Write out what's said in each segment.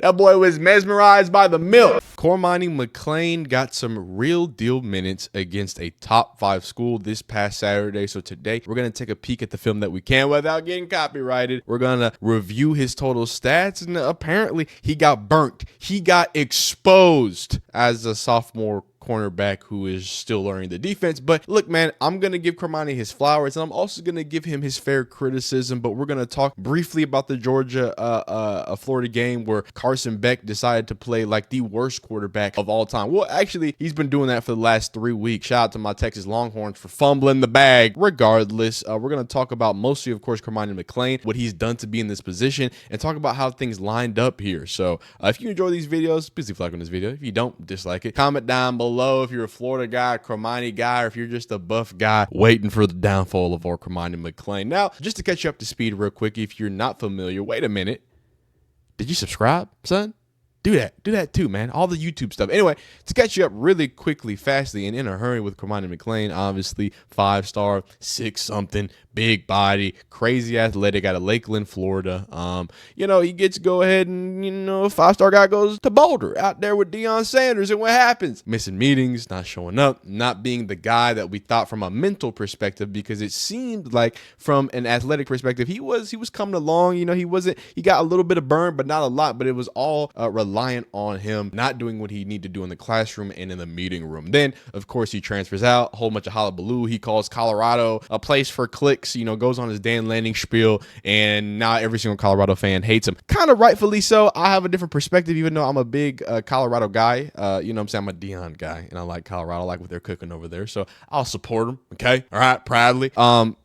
That boy was mesmerized by the milk. Cormani McClain got some real deal minutes against a top 5 school this past Saturday. So today we're going to take a peek at the film that we can without getting copyrighted. We're going to review his total stats, and apparently he got burnt. He got exposed as a sophomore cornerback who is still learning the defense. But look, man, I'm going to give Cormani his flowers, and I'm also going to give him his fair criticism. But we're going to talk briefly about the Georgia Florida game where Carson Beck decided to play like the worst quarterback of all time. Well, actually, he's been doing that for the last 3 weeks. Shout out to my Texas Longhorns for fumbling the bag. Regardless, we're going to talk about mostly, of course, Cormani McClain, what he's done to be in this position, and talk about how things lined up here. So if you enjoy these videos, please leave a like on this video. If you don't, dislike it. Comment down below if you're a Florida guy, Cormani guy, or if you're just a buff guy waiting for the downfall of our Cormani McClain. Now, just to catch you up to speed real quick, if you're not familiar, wait a minute. Did you subscribe, son? Do that too, man. All the YouTube stuff. Anyway, to catch you up really quickly, fastly, and in a hurry with Cormani McClain, obviously 5-star, 6-something, big body, crazy athletic out of Lakeland, Florida. He gets to go ahead and, a 5-star guy goes to Boulder out there with Deion Sanders, and what happens? Missing meetings, not showing up, not being the guy that we thought from a mental perspective, because it seemed like from an athletic perspective, he was coming along. He got a little bit of burn, but not a lot, but it was all reliant on him not doing what he needed to do in the classroom and in the meeting room. Then, of course, he transfers out, a whole bunch of hullabaloo. He calls Colorado a place for clicks, goes on his Dan Lanning spiel, and now every single Colorado fan hates him. Kind of rightfully so. I have a different perspective, even though I'm a big Colorado guy. I'm saying? I'm a Deion guy, and I like Colorado. I like what they're cooking over there, so I'll support them, okay? All right, proudly.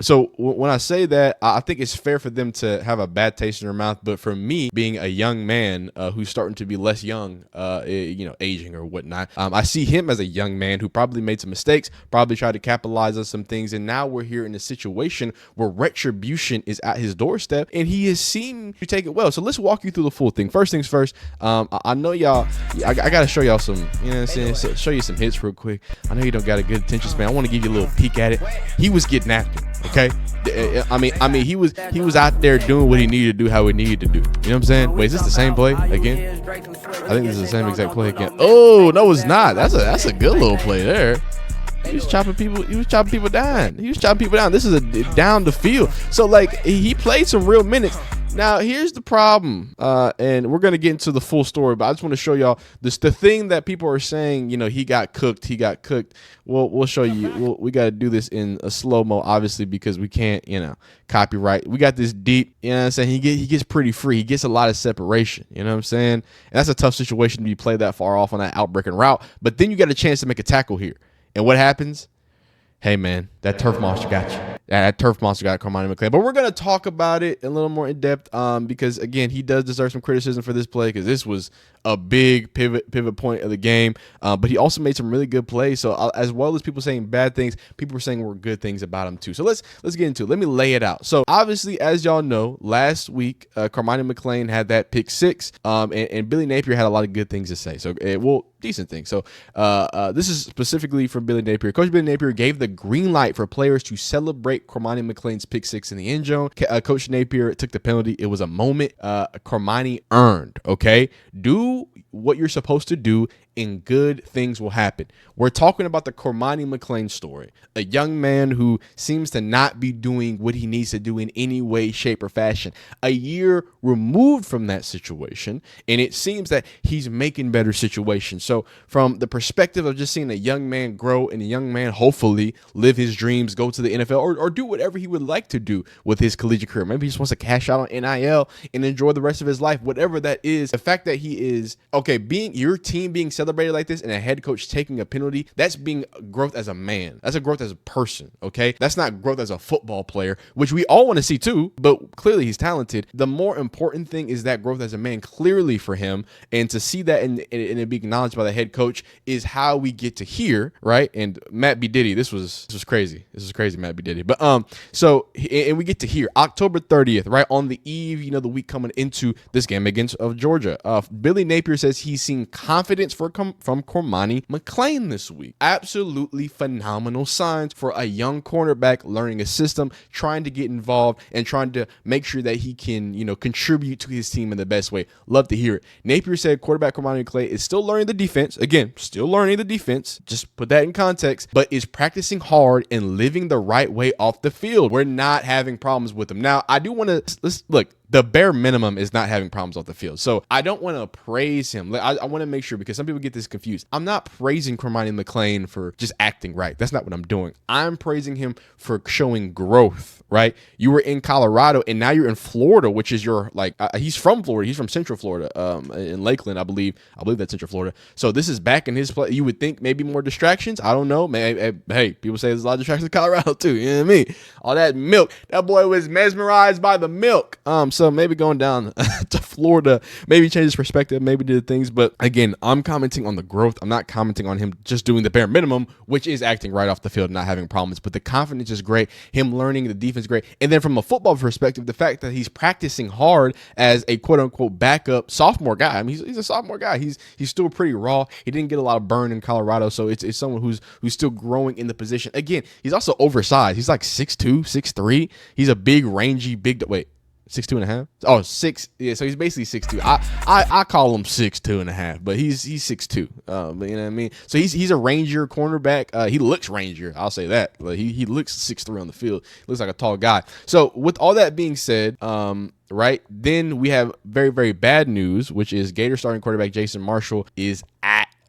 So when I say that, I think it's fair for them to have a bad taste in their mouth, but for me, being a young man who's starting to be less young, aging or whatnot, I see him as a young man who probably made some mistakes, probably tried to capitalize on some things, and now we're here in a situation where retribution is at his doorstep, and he has seemed to take it well. So let's walk you through the full thing. First things first, I know y'all, I gotta show y'all some, so show you some hits real quick. I know you don't got a good attention span. I want to give you a little peek at it. He was getting after, okay? I mean, he was out there doing what he needed to do, how he needed to do. You know what I'm saying? Wait, is this the same play again? I think this is the same exact play again. Oh no, it's not. That's a good little play there. He was chopping people. He was chopping people down. This is a down the field. So like he played some real minutes. Now here's the problem, and we're gonna get into the full story, but I just want to show y'all this. The thing that people are saying, he got cooked. Well, we'll show you. We got to do this in a slow mo, obviously, because we can't, copyright. We got this deep. You know what I'm saying? He gets pretty free. He gets a lot of separation. You know what I'm saying? And that's a tough situation to be played that far off on that outbreaking route. But then you got a chance to make a tackle here, and what happens? Hey man, that turf monster got you. That turf monster got Cormani McClain. But we're going to talk about it a little more in depth because, again, he does deserve some criticism for this play because this was a big pivot point of the game. But he also made some really good plays. So as well as people saying bad things, people were saying were good things about him too. So let's get into it. Let me lay it out. So obviously, as y'all know, last week, Cormani McClain had that pick 6 and Billy Napier had a lot of good things to say. So, decent things. So this is specifically from Billy Napier. Coach Billy Napier gave the green light for players to celebrate Cormani McClain's pick 6 in the end zone. Coach Napier took the penalty. It was a moment Cormani earned, okay? Do what you're supposed to do and good things will happen. We're talking about the Cormani McClain story, a young man who seems to not be doing what he needs to do in any way, shape, or fashion. A year removed from that situation, and it seems that he's making better situations. So from the perspective of just seeing a young man grow and a young man hopefully live his dreams, go to the NFL, or do whatever he would like to do with his collegiate career. Maybe he just wants to cash out on NIL and enjoy the rest of his life, whatever that is. The fact that he is, okay, being your team being celebrated like this and a head coach taking a penalty, that's being growth as a man. That's a growth as a person, okay? That's not growth as a football player, which we all want to see too, but clearly he's talented. The more important thing is that growth as a man clearly for him, and to see that and it be acknowledged by the head coach is how we get to here, right? And Matt B. Diddy, this was crazy. This is crazy, Matt B. Diddy. But so we get to here, October 30th, right on the eve, the week coming into this game against Georgia. Billy Napier says says he's seen confidence from Cormani McClain this week. Absolutely phenomenal signs for a young cornerback learning a system, trying to get involved, and trying to make sure that he can, contribute to his team in the best way. Love to hear it. Napier said quarterback Cormani McClain is still learning the defense. Again, still learning the defense. Just put that in context, but is practicing hard and living the right way off the field. We're not having problems with him. Now, I do want to look. The bare minimum is not having problems off the field. So I don't want to praise him. I want to make sure, because some people get this confused. I'm not praising Cormani McClain for just acting right. That's not what I'm doing. I'm praising him for showing growth, right? You were in Colorado and now you're in Florida, which is he's from Florida. He's from Central Florida, in Lakeland, I believe. I believe that's Central Florida. So this is back in his play. You would think maybe more distractions. I don't know. Hey, people say there's a lot of distractions in Colorado too. You know what I mean? All that milk. That boy was mesmerized by the milk. So maybe going down to Florida, maybe change his perspective, maybe do things. But again, I'm commenting on the growth. I'm not commenting on him just doing the bare minimum, which is acting right off the field and not having problems. But the confidence is great. Him learning the defense is great. And then from a football perspective, the fact that he's practicing hard as a quote unquote backup sophomore guy. I mean, he's a sophomore guy. He's still pretty raw. He didn't get a lot of burn in Colorado. So it's someone who's still growing in the position. Again, he's also oversized. He's like 6'2", 6'3". He's a big, rangy, 6'2.5". Oh, 6. Yeah, so he's basically 6'2". I call him 6'2.5", but he's 6'2". But you know what I mean? So he's a rangier cornerback. He looks rangier, I'll say that. Like he looks 6'3" on the field. He looks like a tall guy. So with all that being said, right, then we have very, very bad news, which is Gator starting quarterback Jason Marshall is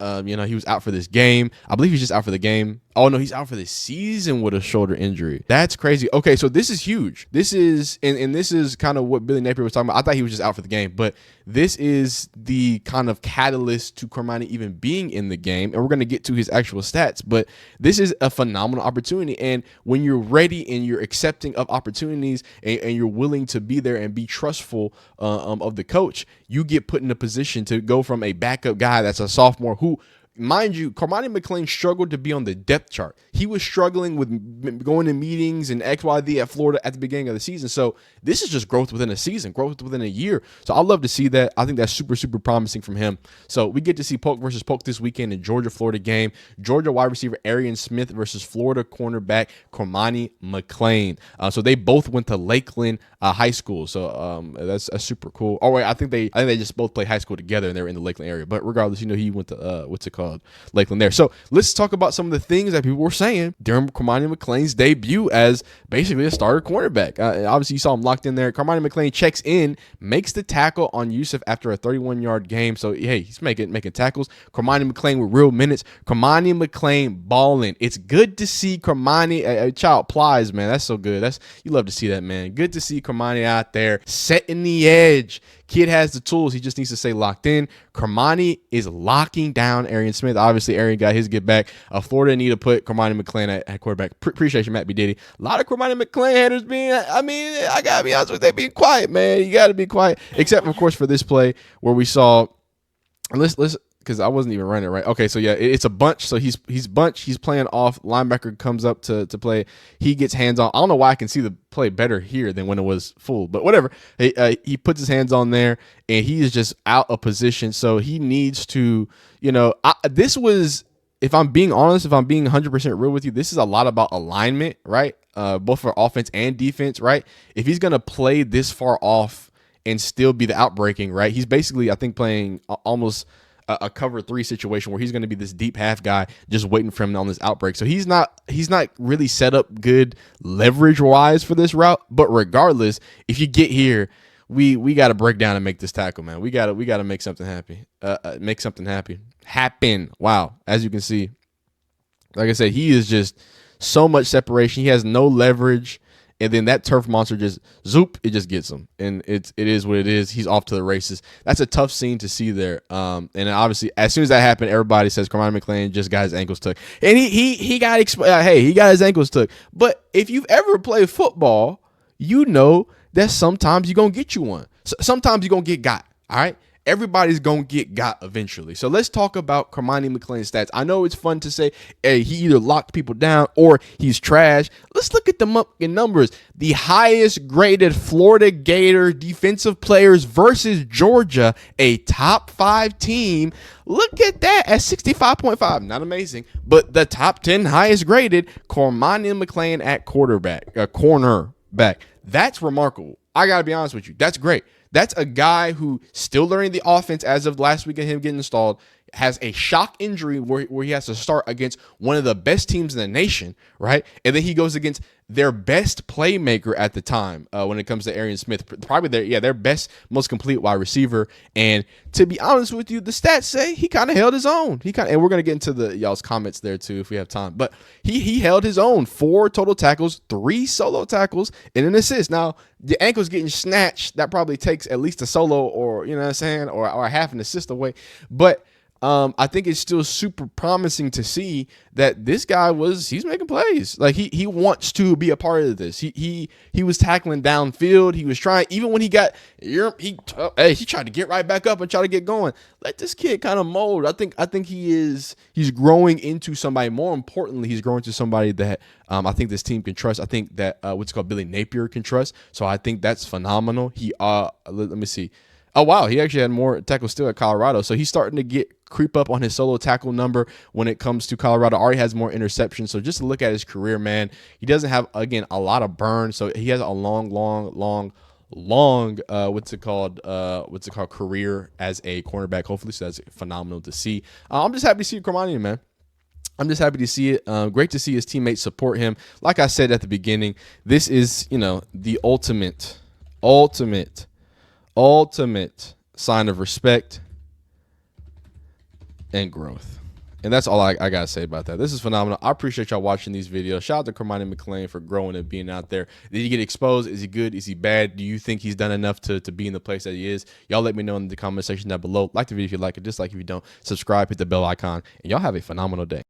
he was out for this game. I believe he's just out for the game. Oh, no, he's out for the season with a shoulder injury. That's crazy. Okay, so this is huge. This is, and this is kind of what Billy Napier was talking about. I thought he was just out for the game, but this is the kind of catalyst to Cormani even being in the game, and we're going to get to his actual stats, but this is a phenomenal opportunity, and when you're ready and you're accepting of opportunities and you're willing to be there and be trustful of the coach, you get put in a position to go from a backup guy that's a sophomore who, mind you, Cormani McClain struggled to be on the depth chart. He was struggling with going to meetings and XYZ at Florida at the beginning of the season. So this is just growth within a season, growth within a year. So I love to see that. I think that's super, super promising from him. So we get to see Polk versus Polk this weekend in Georgia-Florida game. Georgia wide receiver Arian Smith versus Florida cornerback Cormani McClain. So they both went to Lakeland High School. So that's super cool. Oh wait, I think they just both played high school together and they were in the Lakeland area. But regardless, he went to what's it called? Lakeland there. So let's talk about some of the things that people were saying during Cormani McClain's debut as basically a starter cornerback. Obviously, you saw him locked in there. Cormani McClain checks in, makes the tackle on Yusuf after a 31-yard game. So, hey, he's making tackles. Cormani McClain with real minutes. Cormani McClain balling. It's good to see Cormani. Child plies, man. That's so good. You love to see that, man. Good to see Cormani out there setting the edge. Kid has the tools. He just needs to stay locked in. Cormani is locking down Arian Smith. Obviously, Arian got his get back. Florida need to put Cormani McClain at quarterback. Appreciate you, Matt B. Diddy. A lot of Cormani McClain haters I got to be honest with you, they being quiet, man. You got to be quiet. Except, of course, for this play where we saw, let's because I wasn't even running right. Okay, so yeah, it's a bunch. So he's bunched. He's playing off. Linebacker comes up to play. He gets hands on. I don't know why I can see the play better here than when it was full, but whatever. He puts his hands on there, and he is just out of position. So he needs to, this was, if I'm being honest, if I'm being 100% real with you, this is a lot about alignment, right? Both for offense and defense, right? If he's going to play this far off and still be the outbreaking, right? He's basically, I think, playing almost a cover 3 situation where he's going to be this deep half guy just waiting for him on this outbreak. So he's not really set up good leverage wise for this route. But regardless, if you get here, we got to break down and make this tackle, man. We got to make something happen. Wow. As you can see, like I said, he is just so much separation. He has no leverage. And then that turf monster just zoop, it just gets him. And it is what it is. He's off to the races. That's a tough scene to see there. And obviously, as soon as that happened, everybody says Cormani McClain just got his ankles took. And he got his ankles took. But if you've ever played football, you know that sometimes you're going to get you one. Sometimes you're going to get got. All right. everybody's going to get got eventually. So let's talk about Cormani McClain's stats. I know it's fun to say, hey, he either locked people down or he's trash. Let's look at them up in numbers. The highest graded Florida Gator defensive players versus Georgia, a top 5 team. Look at that at 65.5. Not amazing, but the top 10 highest graded, Cormani McClain at cornerback. That's remarkable. I got to be honest with you. That's great. That's a guy who still learning the offense as of last week of him getting installed, has a shock injury where he has to start against one of the best teams in the nation, right? And then he goes against their best playmaker at the time when it comes to Arian Smith, probably their best, most complete wide receiver. And to be honest with you, the stats say he kind of held his own. And we're gonna get into y'all's comments there too if we have time. But he held his own. 4 total tackles, 3 solo tackles, and an assist. Now the ankle's getting snatched. That probably takes at least a solo, or you know what I'm saying, or half an assist away. But I think it's still super promising to see that this guy he's making plays. Like he wants to be a part of this. He was tackling downfield. He was trying, even when he tried to get right back up and try to get going. Let this kid kind of mold. I think he's growing into somebody. More importantly, he's growing to somebody that I think this team can trust. I think that what's called Billy Napier can trust. So I think that's phenomenal. Let me see. Oh, wow. He actually had more tackles still at Colorado. So he's starting to creep up on his solo tackle number when it comes to Colorado. Already has more interceptions. So just to look at his career, man, he doesn't have, again, a lot of burn. So he has a long career as a cornerback, hopefully. So that's phenomenal to see. I'm just happy to see Cormani, man. I'm just happy to see it. Great to see his teammates support him. Like I said at the beginning, this is, the ultimate sign of respect and growth. And that's all I got to say about that. This is phenomenal. I appreciate y'all watching these videos. Shout out to Cormani McClain for growing and being out there. Did he get exposed? Is he good? Is he bad? Do you think he's done enough to be in the place that he is? Y'all let me know in the comment section down below. Like the video if you like it, dislike if you don't. Subscribe, hit the bell icon, and y'all have a phenomenal day.